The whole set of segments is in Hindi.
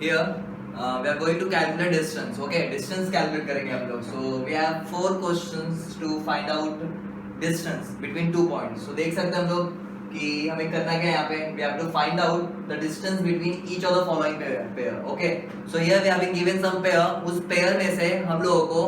here we are going to calculate distance. Okay, distance calculate करेंगे हम लोग. So we have 4 questions to find out distance between 2 points. So देख सकते हैं हम लोग कि हमें करना क्या है यहाँ पे. We have to find out the distance between each of the following pair. Okay, so here we have been given some pair. उस pair में से हम लोगों को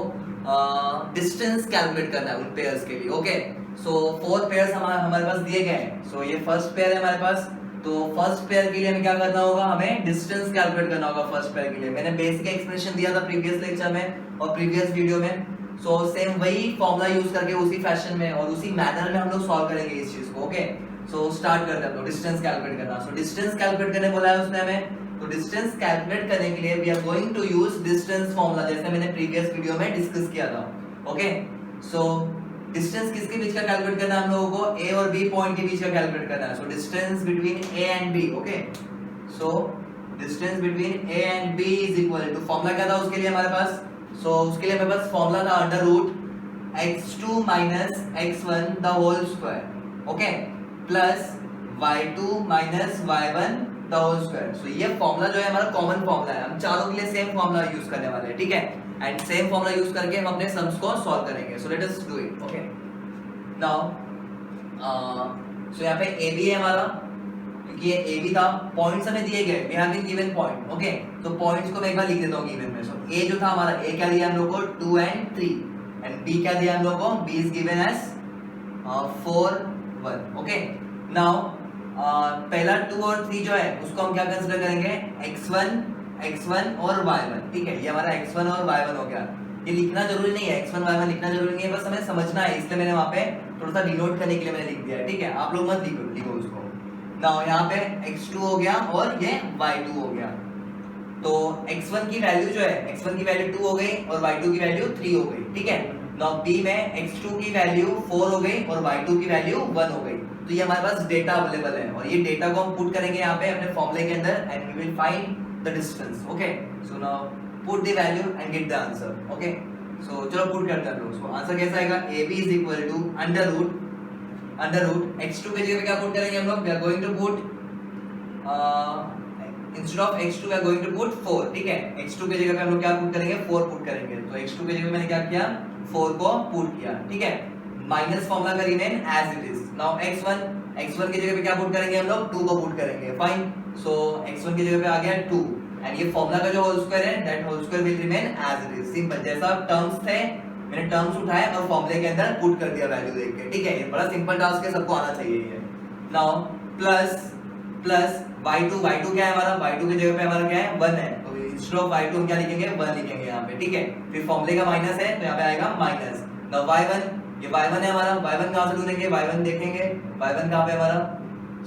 distance calculate करना है उन pairs के लिए. Okay, so 4 pairs हमारे पास दिए गए हैं. So ये first pair है हमारे पास. तो फर्स्ट पेयर के लिए हमें क्या करना होगा, हमें डिस्टेंस कैलकुलेट करना होगा फर्स्ट पेयर के लिए. मैंने बेसिक एक्सप्रेशन दिया था प्रीवियस लेक्चर में और प्रीवियस वीडियो में. सो सेम वही फॉर्मूला यूज करके उसी फैशन में और उसी मैनर में हम लोग सॉल्व करेंगे इस चीज को. ओके, सो स्टार्ट करते हैं हम लोग डिस्टेंस कैलकुलेट करना. सो डिस्टेंस कैलकुलेट करने बोला है उसने हमें. तो डिस्टेंस कैलकुलेट करने के लिए we are going to use distance formula, जैसे मैंने प्रीवियस वीडियो में डिस्कस किया था. ओके, सो डिस्टेंस किसके बीच का कैलकुलेट करना है हम लोगों को, ए और बी पॉइंट के बीच का कैलकुलेट करना है. So distance between A and B. Okay, so distance between A and B is equal to, formula क्या था उसके लिए हमारे पास. सो उसके लिए हमारे पास फॉर्मूला था under root x2 minus x1 the whole square. Okay, plus y2 minus y1 the whole square. So ये फॉर्मूला जो है हमारा कॉमन फॉर्मूला है. हम चारों के लिए सेम फॉर्मूला यूज करने वाले हैं. ठीक है, एंड सेम फॉर्मूला यूज करके हम अपने सम्स को सॉल्व करेंगे. So let us do it. Okay, now so यहाँ पे ए बी है हमारा, क्योंकि ये ए बी था. पॉइंट्स हमें दिए गए, we have been given point. Okay, तो पॉइंट्स को मैं एक बार लिख देता हूँ गिवन में. सो ए जो था हमारा, ए क्या दिया हम लोग को 2 and 3, एंड बी क्या दिया हम लोग को, B is given as 4 1. Okay, now पहला 2 और 3 जो है उसको हम क्या कंसीडर करेंगे, x1 और y1. ठीक है, ये हमारा x1 और y1 हो गया. ये लिखना जरूरी नहीं है, x1 y1 लिखना जरूरी नहीं है, बस हमें समझना है, इसलिए मैंने वहां पे थोड़ा सा डिनोट करने के लिए मैंने लिख दिया है. ठीक है, आप लोग मत लिखो उसको. नाउ यहाँ पे x2 हो गया और ये y2 हो गया. तो x1 की वैल्यू जो है, x1 की वैल्यू 2 हो गई और y2 की वैल्यू 3 हो गई. ठीक है, नाउ b में x2 की वैल्यू 4 हो गई और y2 की वैल्यू 1 हो गई. तो ये हमारे पास डेटा अवेलेबल है और ये डेटा को हम पुट करेंगे यहाँ पे अपने फॉर्मूले के अंदर and we will find the distance. Okay, so now put the value and get the answer. Okay, so चलो put करते हैं लोग. So आंसर कैसा आएगा, AB is equal to under root x2 के जगह पे क्या पुट करेंगे हम लोग, we are going to put instead of x2 we are going to put 4. ठीक है, x2 के जगह पे हम लोग क्या पुट करेंगे, 4 पुट करेंगे. तो x2 के जगह मैंने क्या किया, 4 को पुट किया. ठीक है, माइनस फॉर्मूला का remain as it is. Now x1 की जगह पे क्या पुट करेंगे हम लोग, 2 को पुट करेंगे. फाइन, सो x1 की जगह पे आ गया 2 एंड ये फॉर्मूला का जो होल स्क्वायर है that whole square will remain as it is. Simple, जैसा टर्म्स थे मैंने टर्म्स उठाए और फॉर्मूले के अंदर पुट कर दिया वैल्यू देख के. ठीक है, ये बड़ा सिंपल टास्क है, सबको आना चाहिए ये. नाउ प्लस y2 क्या है हमारा, y2 की जगह पे हमारा क्या है, 1 है. तो इंस्टेड ऑफ y2 हम क्या लिखेंगे, 1 लिखेंगे यहाँ पे. ठीक है, फिर फॉर्मूले का माइनस है तो यहाँ पे आएगा माइनस. नाउ y1, ये y1 है हमारा. y1 कहां से ढूंढेंगे, y1 देखेंगे y1 कहां पे हमारा.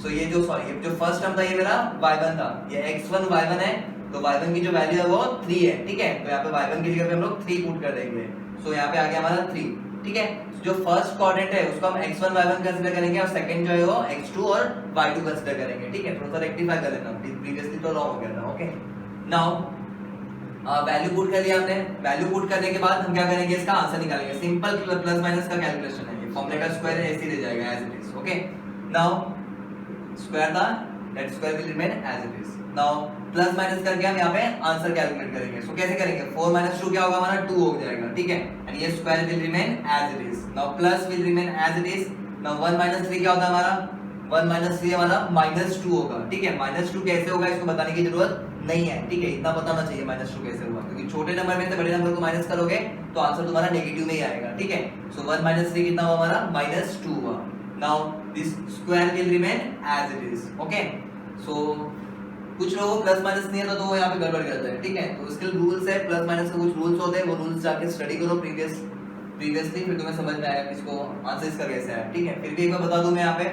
सो ये जो फर्स्ट टर्म था ये मेरा y1 था. ये x1 y1 है, तो y1 की जो वैल्यू है वो 3 है. ठीक है, तो यहाँ पे y1 की जगह पे हम लोग 3 पुट कर देंगे. सो यहाँ पे आ गया हमारा 3. ठीक है, जो फर्स्ट कोऑर्डिनेट है उसको हम x1 y1 कंसीडर करेंगे और सेकंड जो है वो x2 और y2 कंसीडर करेंगे. ठीक है, थोड़ा सा रेक्टिफाई कर लेना, प्रीवियसली तो रॉन्ग हो गया था. ओके, नाउ वैल्यू पुट कर दिया हमने. वैल्यू पुट करने के बाद हम क्या करेंगे, इसका आंसर निकालेंगे. सिंपल प्लस माइनस का कैलकुलेशन है, ये फॉर्मूले का स्क्वायर है, ऐसे ही रह जाएगा as it is. Okay, now square था, that square will remain as it is. Now plus minus करके हम यहाँ पे आंसर कैलकुलेट करेंगे. सो कैसे करेंगे, 4 - 2 क्या होगा हमारा, 2 हो जाएगा. ठीक है, एंड ये square will remain as it is. Now plus will remain as it is. Now 1 - 3 क्या होता है हमारा, 1 - 3 हमारा -2 होगा. ठीक है, -2 कैसे होगा इसको बताने की जरूरत नहीं है. ठीक है, इतना पता होना चाहिए -2 कैसे हुआ, क्योंकि छोटे नंबर में से बड़े नंबर को माइनस करोगे तो आंसर तुम्हारा नेगेटिव में ही आएगा. ठीक है, सो 1 - 3 कितना हुआ हमारा, -2 हुआ. Now this square will remain as it is. Okay, so कुछ लोगों को प्लस माइनस नहीं आता तो वो यहाँ पे गड़बड़ करते हैं. ठीक है, तो इसके रूल्स है, प्लस माइनस के कुछ रूल्स होते हैं, वो रूल्स जाके स्टडी करो प्रीवियसली, फिर तुम्हें समझ में आएगा इसको आंसर इसका कैसे है. ठीक है, फिर भी एक बार बता दूं मैं यहाँ पे,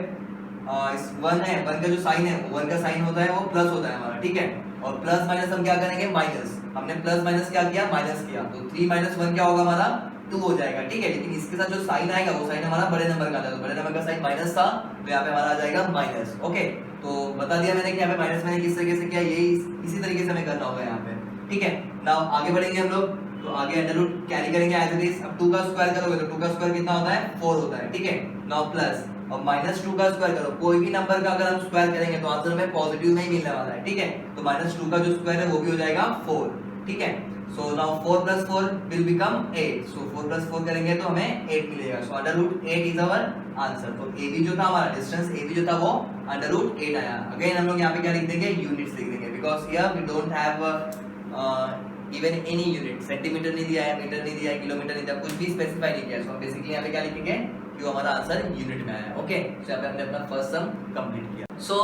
इस 1 है, 1 का जो साइन है, 1 का साइन होता है वो प्लस होता है हमारा. ठीक है, और प्लस माइनस हम क्या करेंगे, माइनस. हमने प्लस माइनस क्या किया, माइनस किया, तो 3 - 1 क्या होगा हमारा, 2 हो जाएगा. ठीक है, लेकिन इसके साथ जो साइन आएगा वो साइन हमारा बड़े नंबर का आता है, तो बड़े नंबर का साइन माइनस था तो यहाँ पे हमारा आ जाएगा माइनस. ओके, तो बता दिया मैंने कि यहाँ पे माइनस मैंने किस तरीके से किया, यही इसी तरीके से हमें करना होगा यहाँ पे. ठीक है, नाउ आगे बढ़ेंगे हम लोग. तो आगे अंडर रूट कैरी करेंगे एज इट इज. अब 2 का स्क्वायर करोगे तो 2 का स्क्वायर कितना होता है, 4 होता है. ठीक है, नाउ प्लस और -2 का स्क्वायर करो, कोई भी नंबर का अगर हम स्क्वायर करेंगे तो आंसर हमें पॉजिटिव में ही मिलने वाला है, ठीक है। तो -2 का जो स्क्वायर है वो भी हो जाएगा 4, ठीक है। सो नाउ 4 + 4 विल बिकम 8, सो 4 + 4 करेंगे तो हमें 8 मिलेगा। सो √8 इज आवर आंसर। तो ए बी जो था हमारा डिस्टेंस ए बी जो था वो √8 आया। अगेन हम लोग यहाँ पे क्या लिख देंगे, यूनिट्स लिख देंगे, because here we don't have even any unit, centimetre नहीं दिया है, मीटर नहीं दिया है, किलोमीटर नहीं दिया, कुछ भी स्पेसिफाई नहीं किया। सो हम बेसिकली यहाँ पे क्या लिखेंगे, क्यों हमारा आंसर यूनिट में आया। ओके, सो यहाँ पे हमने अपना फर्स्ट सम कंप्लीट किया। सो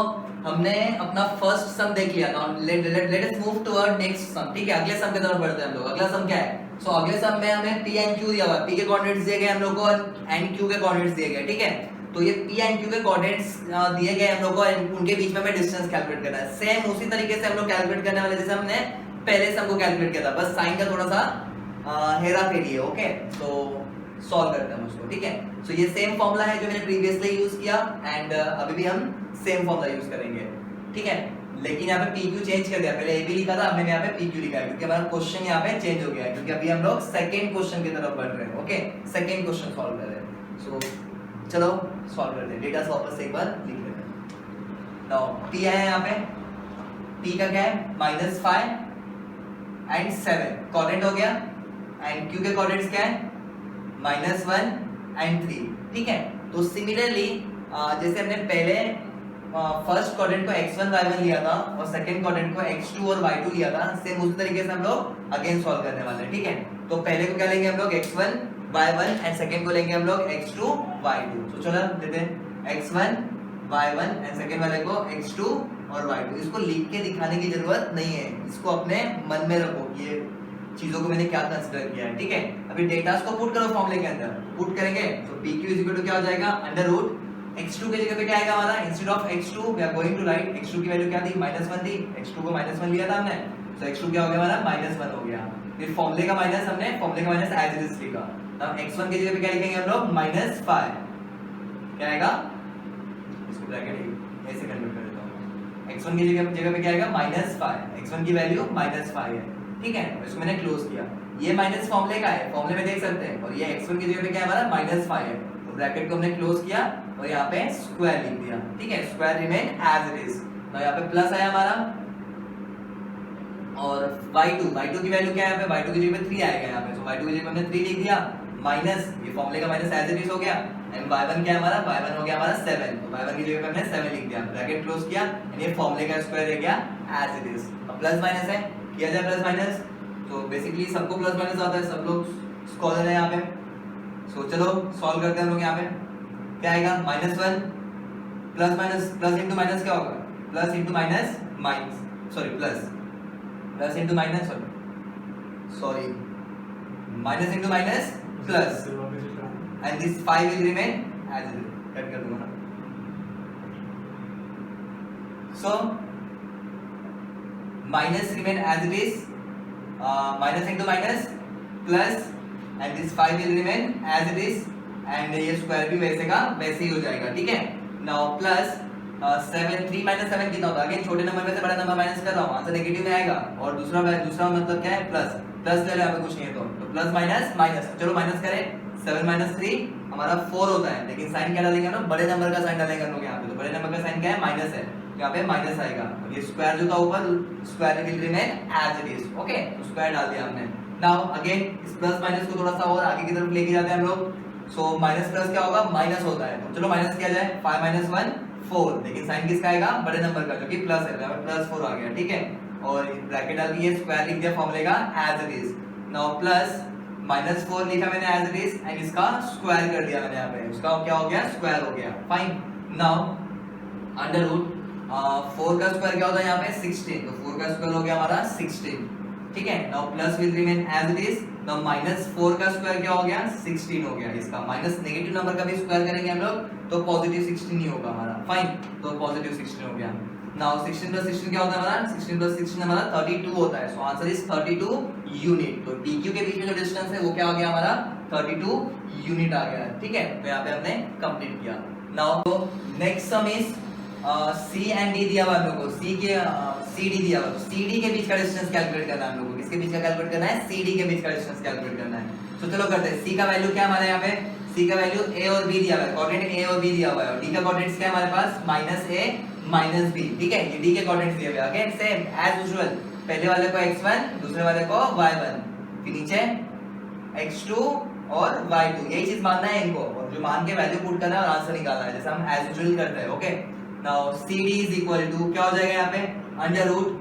हमने अपना फर्स्ट सम देख लिया। Now let us move toward next sum, ठीक है। अगले सम की तरफ बढ़ते हैं हम लोग। अगला सम क्या है? सो अगले सम में हमें पी एंड क्यू दिया हुआ है, पी के कोऑर्डिनेट्स दिए गए हम लोग को एंड क्यू के कोऑर्डिनेट्स दिए गए, ठीक है। तो ये पी एंड क्यू के कोऑर्डिनेट्स दिए गए हम लोग को, उनके बीच में हमें डिस्टेंस कैलकुलेट करना है। सेम उसी तरीके से हम लोग कैलकुलेट करने वाले जैसे हमने पहले सम को कैलकुलेट किया था, बस साइन का थोड़ा सा हेरा फेरी है। ओके, तो सॉल्व करते हैं उसको, ठीक है। सो ये सेम फॉर्मूला है जो मैंने प्रीवियसली यूज किया एंड अभी भी हम सेम फॉर्मूला यूज करेंगे, ठीक है। लेकिन यहाँ पे PQ चेंज कर दिया, पहले AB लिखा था, अब मैंने यहाँ पे PQ लिखा है क्योंकि हमारा क्वेश्चन यहाँ पे चेंज हो गया है, क्योंकि अभी हम लोग सेकंड क्वेश्चन की तरफ बढ़ रहे हैं। ओके, सेकंड क्वेश्चन सॉल्व कर रहे हैं। सो चलो सॉल्व करते हैं। डेटा वापस से एक बार लिख लेते हैं। नाउ P है यहाँ पे, P का क्या है, -5 एंड 7 कोऑर्डिनेट हो गया, एंड Q के कोऑर्डिनेट्स क्या है, -1 एंड 3, ठीक है। तो सिमिलरली जैसे हमने पहले फर्स्ट कोऑर्डिनेट को x1 y1 लिया था और सेकंड कोऑर्डिनेट को x2 और y2 लिया था, सेम उसी तरीके से हम लोग अगेन सॉल्व करने वाले हैं, ठीक है। तो पहले को क्या लेंगे हम लोग, x1 y1 एंड सेकंड को लेंगे हम लोग x2 y2। तो चलो देते हैं x1 y1 एंड सेकंड वाले को x2 और y2। इसको लिख के दिखाने की जरूरत नहीं है, इसको अपने मन में रखो, ये चीजों को मैंने क्या कंसीडर किया है, ठीक है। अभी डेटास को पुट करो फॉर्मूले के अंदर, पुट करेंगे तो PQ क्या हो जाएगा, √x2 के जगह पे क्या आएगा हमारा, instead of x2 we are going to write, x2 की वैल्यू क्या थी, -1 थी, x2 को -1 लिया था हमने, तो x2 क्या हो गया हमारा, -1 हो गया। फिर फॉर्मूले का माइनस हमने फॉर्मूले का माइनस एज इट इज लिखा। अब x1 की जगह पे क्या लिखेंगे हम लोग, -5, क्या आएगा, इसको ब्रैकेट ऐसे कन्वर्ट कर देता हूं, x1 की जगह पे क्या आएगा, -5, x1 की वैल्यू -5 है, ठीक है। इसको मैंने क्लोज किया, ये माइनस फॉर्मूले का है, फॉर्मूले में देख सकते हैं, और ये x1 की जगह पे क्या है हमारा, -5 है, तो ब्रैकेट को हमने क्लोज किया और यहाँ पे स्क्वायर लिख दिया, ठीक है। Square remain as it is. तो यहाँ पे प्लस आया हमारा, और y2 की वैल्यू क्या है, यहाँ पे y2 की जगह पे 3 आएगा यहाँ पे, तो y2 की जगह पे हमने 3 लिख दिया, माइनस ये फॉर्मूले का माइनस एज इट इज हो गया, एंड y1 क्या है हमारा, y1 हो गया हमारा 7, तो y1 की जगह पे हमने 7 लिख दिया, ब्रैकेट क्लोज किया, एंड ये फॉर्मूले का स्क्वायर रह गया एज इट इज। अब प्लस माइनस है, किया जाए प्लस माइनस, तो बेसिकली सबको प्लस माइनस आता है, सब लोग स्कॉलर है यहाँ पे। सो चलो सॉल्व करते हैं हम लोग। यहाँ पे क्या आएगा, -1 plus minus, plus into minus क्या होगा, plus into minus minus, sorry plus into minus, sorry minus into minus plus, and this 5 will remain as it is, cut कर दूंगा ना। So minus remain as it is, minus into minus plus, and this 5 will remain as it is, and ये स्क्वायर भी वैसे का वैसे ही हो जाएगा, ठीक है। नाउ प्लस 7, 3 - 7 कितना होता है, अगेन छोटे नंबर में से बड़ा नंबर माइनस कर रहा हूं, आंसर नेगेटिव में आएगा, और दूसरा मतलब क्या है, प्लस ले लो, यहाँ पे कुछ नहीं है तो प्लस माइनस माइनस, चलो माइनस करें, 7 - 3 हमारा 4 होता है, लेकिन साइन क्या डालेंगे हम लोग, बड़े नंबर का साइन डालेंगे हम लोग यहाँ पे, तो बड़े नंबर का साइन क्या है, माइनस है, यहाँ पे माइनस आएगा, और ये स्क्वायर जो था ऊपर, square will remain as it is, okay. तो स्क्वायर डाल दिया हमने। नाउ अगेन इस प्लस माइनस को थोड़ा सा और आगे की तरफ लेके जाते हैं हम लोग। सो माइनस प्लस क्या होगा, माइनस होता है, तो चलो माइनस किया जाए, 5 - 1 4, लेकिन साइन किसका आएगा, बड़े नंबर का, जो कि प्लस है, +4 आ गया, ठीक है। और ब्रैकेट डाल के ये स्क्वायर लिख दिया फॉर्मूले का as it is. Now plus -4 लिखा मैंने एज इट इज, एंड इसका स्क्वायर कर दिया मैंने यहाँ पे, उसका क्या हो गया, स्क्वायर हो गया, फाइन। नाउ अंडर रूट 4 का स्क्वायर क्या होता है यहाँ पे, 16, तो 4 का स्क्वायर हो गया हमारा 16, ठीक है। Now plus will remain as it is, now -4 का स्क्वायर क्या हो गया, 16 हो गया, इसका माइनस नेगेटिव नंबर का भी स्क्वायर करेंगे हम लोग तो पॉजिटिव 16 ही होगा हमारा, फाइन, तो पॉजिटिव 16 हो गया। नाउ 16 + 16 क्या होता है हमारा, 16 + 16 हमारा 32 होता है, सो आंसर इज 32 यूनिट। तो PQ के बीच में जो डिस्टेंस है वो क्या हो गया हमारा, 32 यूनिट आ गया, ठीक है। तो यहाँ पे हमने कंप्लीट किया। Now next sum is C and D दिया हुआ हम लोग को, CD दिया हुआ, तो CD के बीच का डिस्टेंस कैलकुलेट करना है हम लोग को, किसके बीच का कैलकुलेट करना है, CD के बीच का डिस्टेंस कैलकुलेट करना है। तो चलो करते हैं, C का वैल्यू क्या हमारा यहाँ पे, सी का वैल्यू a और b दिया हुआ है, कोऑर्डिनेट a और b दिया हुआ है, और d का कोऑर्डिनेट्स क्या है हमारे पास -a -b, ठीक है। ये d के कोऑर्डिनेट्स दिए हुए हैं। अगेन सेम एज यूजुअल, पहले वाले को x1, दूसरे वाले को y1, फिर नीचे x2 और y2, यही चीज मानना है इनको, और जो मान के वैल्यू पुट करना है और आंसर निकालना है, जैसे हम एज यूजुअल करते हैं। Okay, now cd is equal to क्या हो जाएगा यहाँ पे, अंडर रूट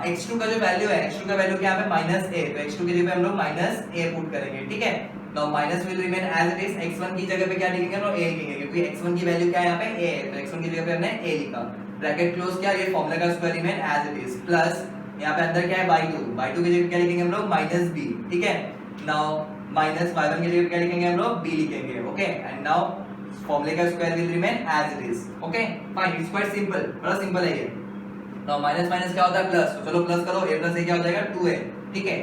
x2 का जो वैल्यू है, x2 का वैल्यू क्या है -a, तो x2 की जगह पे हम लोग -a पुट करेंगे, ठीक है। Now minus will remain as it is, x1 की जगह पे क्या लिखेंगे, हम लोग a लिखेंगे, क्योंकि x1 की वैल्यू क्या है यहाँ पे a है, तो x1 की जगह पे हमने a लिखा, ब्रैकेट क्लोज किया, ये फार्मूला का square remain as it is, plus यहाँ पे अंदर क्या है y2 की जगह क्या लिखेंगे हम लोग -b, ठीक है। नाउ माइनस y1 की जगह क्या लिखेंगे हम लोग b लिखेंगे, ओके। एंड नाउ फार्मूले का square will remain as it is, okay fine, it's quite simple, बड़ा सिंपल है ये। नाउ माइनस माइनस क्या होता है प्लस, तो चलो प्लस करो, a प्लस a क्या हो जाएगा 2a, ठीक है,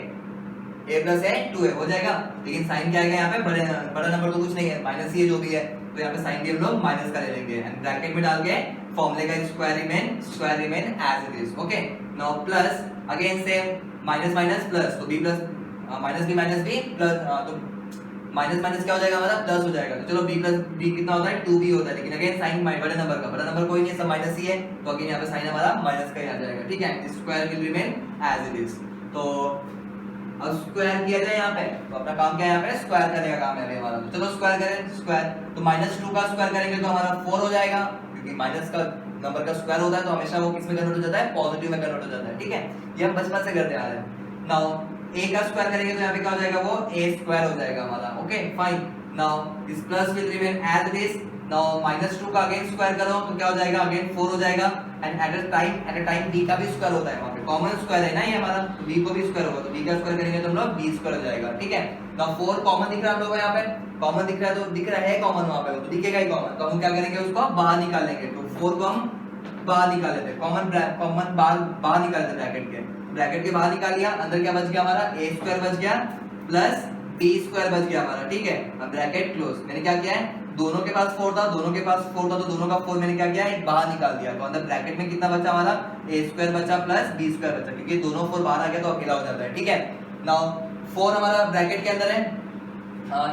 a प्लस a 2a हो जाएगा, लेकिन साइन क्या आएगा यहाँ पे, बड़ा नंबर तो कुछ नहीं है, माइनस ही है जो भी है, तो यहाँ पे साइन भी हम लोग माइनस का ले लेंगे, एंड ब्रैकेट में डाल के फार्मूले का square remain as it is, okay. Now plus again same, minus minus plus, तो b plus minus b plus, तो माइनस माइनस क्या हो जाएगा हमारा, प्लस हो जाएगा, तो चलो b प्लस b कितना होता है 2b होता है, लेकिन अगेन साइन बड़े नंबर कोई नहीं है, सब माइनस ही है, तो अगेन यहाँ पे साइन हमारा माइनस का ही आ जाएगा, ठीक है। Square will remain as it is, तो अब स्क्वायर किया जाए यहाँ पे, तो अपना काम क्या है यहाँ पे, स्क्वायर करने का काम है अभी हमारा, तो चलो स्क्वायर करें, स्क्वायर तो -2 का स्क्वायर करेंगे तो हमारा 4 हो जाएगा, क्योंकि माइनस का नंबर का स्क्वायर होता है तो हमेशा वो किस में कन्वर्ट हो जाता है, पॉजिटिव में कन्वर्ट हो जाता है, ठीक है, ये हम बचपन से करते आ रहे हैं। नाउ a का स्क्वायर करेंगे तो यहाँ पे क्या हो जाएगा, वो a स्क्वायर हो जाएगा हमारा, okay fine. Now this plus will remain as it is, now -2 का अगेन स्क्वायर करो तो क्या हो जाएगा, अगेन 4 हो जाएगा, and at a time b का भी स्क्वायर होता है, वहां पे कॉमन स्क्वायर है ना ये हमारा, तो b को भी स्क्वायर होगा, तो b का स्क्वायर करेंगे तो हम लोग b स्क्वायर हो जाएगा, ठीक है। नाउ 4 कॉमन दिख रहा है हम लोगों को यहाँ पे, कॉमन दिख रहा है, तो दिख रहा है कॉमन वहां पे, तो दिखेगा ही कॉमन, तो हम क्या करेंगे, उसको बाहर निकाल लेंगे, तो 4 को हम बाहर निकाल लेते हैं, कॉमन बाहर निकाल लेते हैं, ब्रैकेट के बाहर निकाल लिया, अंदर क्या बच गया हमारा, a स्क्वायर बच गया प्लस b स्क्वायर बच गया हमारा, ठीक है। अब ब्रैकेट क्लोज, मैंने क्या किया है, दोनों के पास 4 था, तो दोनों का 4 मैंने क्या किया, एक बाहर निकाल दिया, तो अंदर ब्रैकेट में कितना बचा हमारा, a स्क्वायर बचा प्लस b स्क्वायर बचा, क्योंकि दोनों 4 बाहर आ गया तो अकेला हो जाता है, ठीक है। नाउ 4 हमारा ब्रैकेट के अंदर है,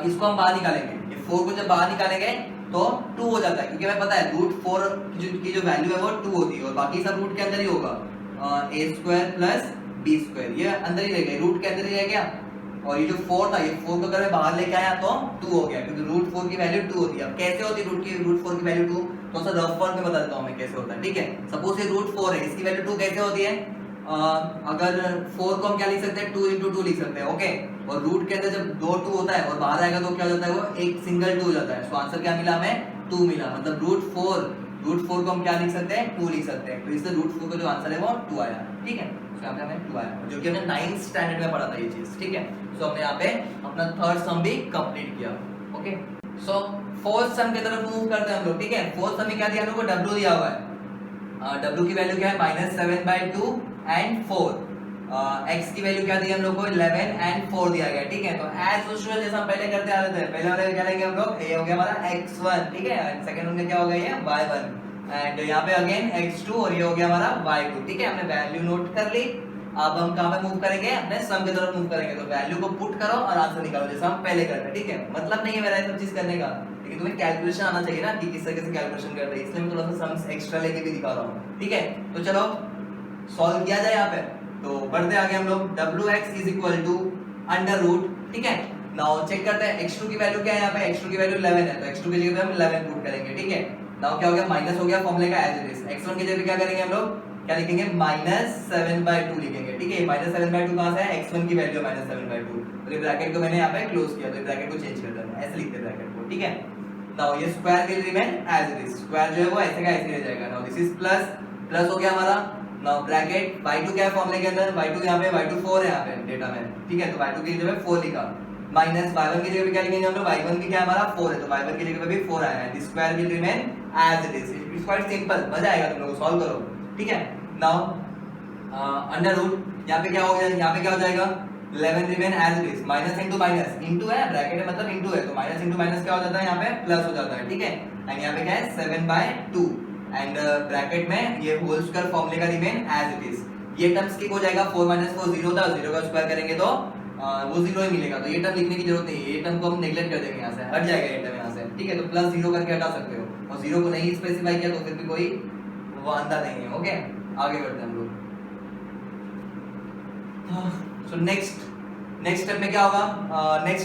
इसको हम बाहर निकालेंगे, ये 4 को जब बाहर निकालेंगे तो 2 हो जाता है, क्योंकि हमें पता है √4 की जो वैल्यू है वो 2 होती है, और बाकी सब रूट के अंदर ही होगा, a square plus b square, ये अंदर ही रह गया, रूट के अंदर ही रह गया, और ये जो 4 था, ये 4 को अगर मैं बाहर लेके आया तो 2 हो गया, क्योंकि √4 की वैल्यू 2 होती है। अब कैसे होती है √4 की वैल्यू 2, तो सर रफ फॉर्म में बता देता हूं मैं कैसे होता है, ठीक है। सपोज ये √4 है, इसकी वैल्यू 2 कैसे होती है, अगर 4 को हम क्या लिख सकते हैं, 2 into 2 लिख सकते हैं, ओके। और रूट के अंदर जब 2 2 होता है और बाहर आएगा तो क्या हो जाता है, वो एक सिंगल 2 हो जाता है, सो आंसर क्या मिला हमें, 2 मिला, मतलब √4 को हम क्या लिख सकते हैं, 2 लिख सकते हैं, तो इसलिए √4 का जो आंसर है वो 2 आया, ठीक है। तो यहाँ पे हमें 2 आया, जो कि हमने 9th स्टैंडर्ड में पढ़ा था ये चीज, ठीक है। सो हमने यहाँ पे अपना थर्ड सम भी कंप्लीट किया, ओके। सो फोर्थ सम की तरफ मूव करते हैं हम लोग, ठीक है। फोर्थ सम में क्या दिया हम लोग को, w दिया हुआ है, w की वैल्यू क्या है, -7/2 एंड 4, x की वैल्यू क्या दी हम लोग को, 11 एंड 4 दिया गया, ठीक है। तो एज यूजुअल जैसा हम पहले करते आ रहे थे, पहले वाले क्या लेंगे हम लोग, ये हो गया हमारा x1, ठीक है, सेकंड वन में क्या हो गया, ये y1, एंड यहाँ पे अगेन x2, और ये हो गया हमारा y2, ठीक है। हमने वैल्यू नोट कर ली, अब हम कहां पे मूव करेंगे, अपने सम की तरफ मूव करेंगे, तो वैल्यू को पुट करो और आंसर निकालो, जैसा हम पहले करते हैं, ठीक है। मतलब नहीं है मेरा ये सब चीज करने का, लेकिन तुम्हें कैलकुलेशन आना चाहिए ना कि किस तरीके से कैलकुलेशन करते हैं, इसलिए मैं थोड़ा सा सम्स एक्स्ट्रा लेके भी दिखा रहा हूं, ठीक है। तो चलो सॉल्व किया जाए यहाँ पे, तो बढ़ते आगे हम लोग, wx is equal to under root, ठीक है। नाउ चेक करते हैं x2 की वैल्यू क्या है, यहाँ पे x2 की वैल्यू 11 है, तो x2 की जगह पे हम 11 पुट करेंगे, ठीक है। नाउ क्या हो गया, माइनस हो गया, फॉर्मूले का एज इट इज, x1 की जगह पे क्या करेंगे हम लोग, क्या लिखेंगे, -7/2 लिखेंगे, ठीक है। -7/2 कहां से है, x1 की वैल्यू -7/2, तो ये ब्रैकेट को मैंने यहाँ पे क्लोज किया, तो ये ब्रैकेट को चेंज कर देना, ऐसे लिखते हैं ब्रैकेट को, ठीक है। नाउ ये square will remain as it is, square जो है वो ऐसे का ऐसे रह जाएगा। नाउ दिस इज प्लस हो गया हमारा, नाउ ब्रैकेट y2 क्या है फॉर्मूले के अंदर, y2 यहाँ पे y2 4 है यहाँ पे डेटा में, ठीक है, तो y2 की जगह पे 4 लिखा, माइनस y1 की जगह पे क्या लिखेंगे हम लोग, y1 भी क्या है हमारा 4 है, तो y1 की जगह पे भी 4 आया है, this square will remain as it is, it's quite simple, मजा आएगा तुम लोगों को सॉल्व करो, ठीक है। नाउ अंडर रूट, यहाँ पे क्या हो गया, यहाँ पे क्या हो जाएगा, 11 remain as it is, minus into minus, into है ब्रैकेट है मतलब इनटू है, तो माइनस इनटू माइनस क्या हो जाता है, यहाँ पे प्लस हो जाता है, ठीक है। एंड यहाँ पे क्या है 7/2, एंड ब्रैकेट में ये होल स्क्वायर फॉर्मूले का रिमेन एज इट इज, ये टर्म स्किप हो जाएगा, 4 - 4 0 था, 0 का स्क्वायर करेंगे तो वो 0 ही मिलेगा, तो ये टर्म लिखने की जरूरत नहीं है, ये टर्म को हम नेगलेक्ट कर देंगे, यहाँ से हट जाएगा ये टर्म यहाँ से, ठीक है। तो प्लस 0 करके हटा सकते हो, और 0 को नहीं स्पेसिफाई किया तो फिर भी कोई वांदा नहीं है, ओके। आगे बढ़ते हैं हम लोग। सो नेक्स्ट स्टेप में क्या होगा, नेक्स्ट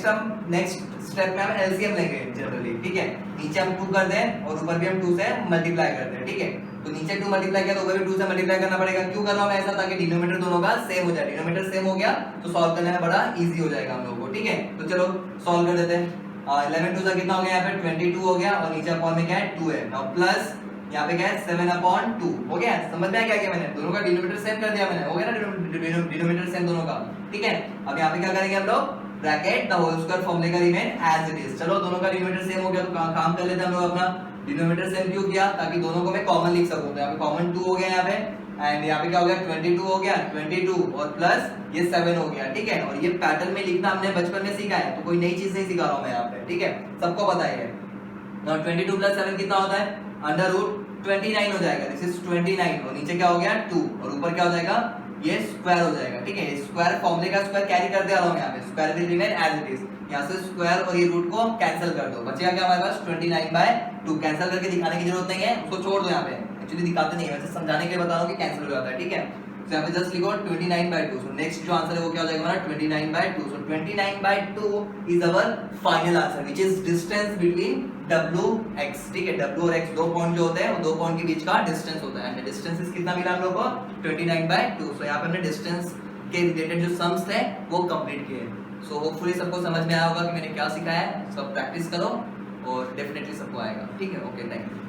स्टेप में हम एलसीएम लेंगे जनरली, ठीक है। नीचे हम 2 कर दें और ऊपर भी हम 2 से मल्टीप्लाई करते हैं, ठीक है। तो नीचे 2 मल्टीप्लाई किया तो ऊपर भी 2 से मल्टीप्लाई करना पड़ेगा। क्यों कर रहा हूं मैं ऐसा, ताकि डिनोमिनेटर दोनों का सेम हो जाए। डिनोमिनेटर सेम हो गया तो सॉल्व करने में बड़ा इजी हो जाएगा हम लोगों को, ठीक है। तो चलो सॉल्व कर देते हैं। 11 2 कितना हो गया, यहाँ पे 22 हो गया, और नीचे अपॉन में क्या है 2 है। नाउ प्लस यहाँ पे क्या है 7/2 हो गया। समझ में आया क्या किया मैंने, दोनों का डिनोमिनेटर सेम कर दिया मैंने, हो गया ना डिनोमिनेटर सेम दोनों का, ठीक है। अब यहाँ पे क्या करेंगे हम लोग, ब्रैकेट द होल स्क्वायर फॉर्मूले का रिमेन एज इट इज। चलो दोनों का डिनोमिनेटर सेम हो गया तो काम कर लेते हैं हम लोग अपना। डिनोमिनेटर सेम क्यों किया, ताकि दोनों को मैं कॉमन लिख सकूं। तो यहाँ पे कॉमन 2 हो गया यहाँ पे, एंड यहाँ पे क्या हो गया 22 हो गया, 22 और प्लस ये 7 हो गया, ठीक है। और ये पैटर्न में लिखना हमने बचपन में सीखा है, तो कोई नई चीज नहीं सिखा रहा हूं मैं यहाँ पे, ठीक है, सबको पता है। नाउ 22 + 7 कितना होता है, √29 हो जाएगा। दिस इज 29, और नीचे क्या हो गया 2, और ऊपर क्या हो जाएगा, ये स्क्वायर हो जाएगा, ठीक है। स्क्वायर फॉर्मूले का स्क्वायर कैरी कर दे रहा हूं मैं यहाँ पे, square will remain as it is. यहाँ से स्क्वायर और ये रूट को कैंसिल कर दो, बचेगा क्या हमारे पास 29/2। कैंसिल करके दिखाने की जरूरत नहीं है, उसको छोड़ दो यहाँ पे, एक्चुअली दिखाते नहीं है, वैसे समझाने के लिए बता रहा हूँ कि कैंसिल हो जाता है, ठीक है। तो यहाँ पे जस्ट लिखो 29/2। सो नेक्स्ट जो आंसर है वो क्या हो जाएगा हमारा 29/2। सो 29/2 is our final answer which is distance between W x, ठीक है। W और x 2 पॉइंट जो होते हैं, वो 2 पॉइंट के बीच का डिस्टेंस होता है। डिस्टेंस कितना मिला हम लोग को 29/2। सो यहाँ पे हमने डिस्टेंस के रिलेटेड जो सम्स थे वो कंप्लीट किए। सो होपफुली सबको समझ में आया होगा कि मैंने क्या सिखाया है। सब प्रैक्टिस करो और डेफिनेटली सबको आएगा, ठीक है। Okay, thank you.